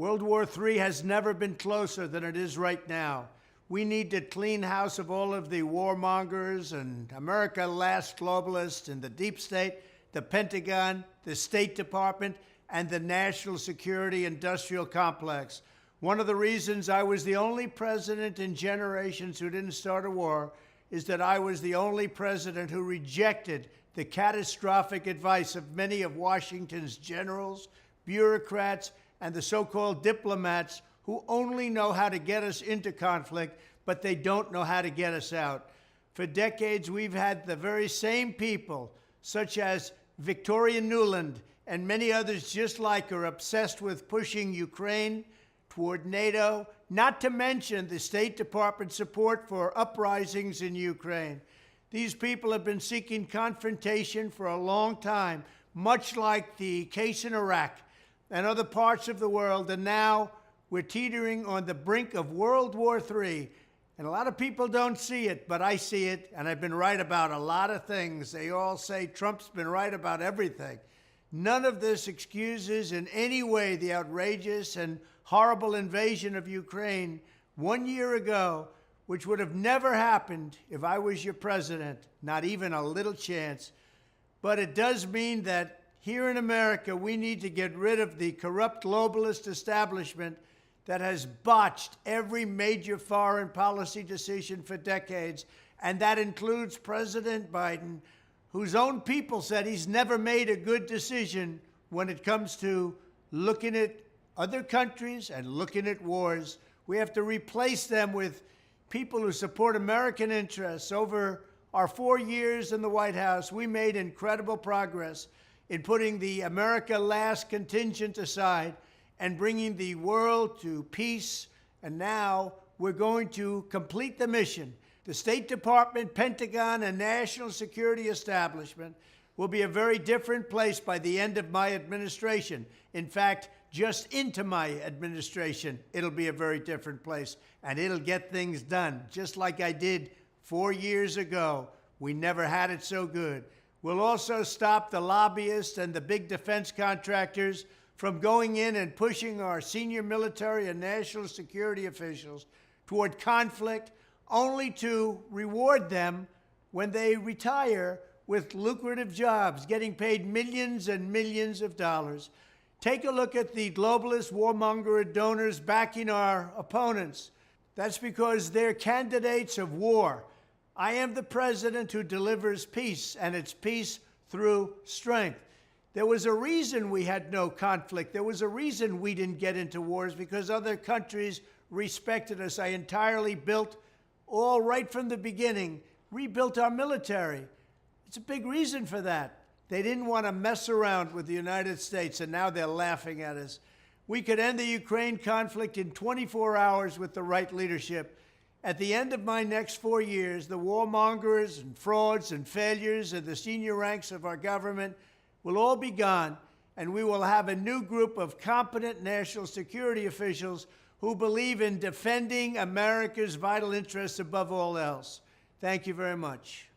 World War III has never been closer than it is right now. We need to clean house of all of the warmongers and America last globalists in the deep state, the Pentagon, the State Department, and the national security industrial complex. One of the reasons I was the only president in generations who didn't start a war is that I was the only president who rejected the catastrophic advice of many of Washington's generals, bureaucrats, and the so-called diplomats who only know how to get us into conflict, but they don't know how to get us out. For decades, we've had the very same people, such as Victoria Nuland and many others just like her, obsessed with pushing Ukraine toward NATO, not to mention the State Department support for uprisings in Ukraine. These people have been seeking confrontation for a long time, much like the case in Iraq and other parts of the world, and now we're teetering on the brink of World War III. And a lot of people don't see it, but I see it, and I've been right about a lot of things. They all say Trump's been right about everything. None of this excuses in any way the outrageous and horrible invasion of Ukraine 1 year ago, which would have never happened if I was your president, not even a little chance. But it does mean that here in America, we need to get rid of the corrupt globalist establishment that has botched every major foreign policy decision for decades, and that includes President Biden, whose own people said he's never made a good decision when it comes to looking at other countries and looking at wars. We have to replace them with people who support American interests. Over our 4 years in the White House, we made incredible progress in putting the America Last contingent aside and bringing the world to peace. And now we're going to complete the mission. The State Department, Pentagon, and national security establishment will be a very different place by the end of my administration. In fact, just into my administration, it'll be a very different place, and it'll get things done, just like I did 4 years ago. We never had it so good. We'll also stop the lobbyists and the big defense contractors from going in and pushing our senior military and national security officials toward conflict, only to reward them when they retire with lucrative jobs, getting paid millions and millions of dollars. Take a look at the globalist warmonger donors backing our opponents. That's because they're candidates of war. I am the president who delivers peace, and it's peace through strength. There was a reason we had no conflict. There was a reason we didn't get into wars, because other countries respected us. I entirely built, all right from the beginning, rebuilt our military. It's a big reason for that. They didn't want to mess around with the United States, and now they're laughing at us. We could end the Ukraine conflict in 24 hours with the right leadership. At the end of my next 4 years, the warmongers and frauds and failures of the senior ranks of our government will all be gone, and we will have a new group of competent national security officials who believe in defending America's vital interests above all else. Thank you very much.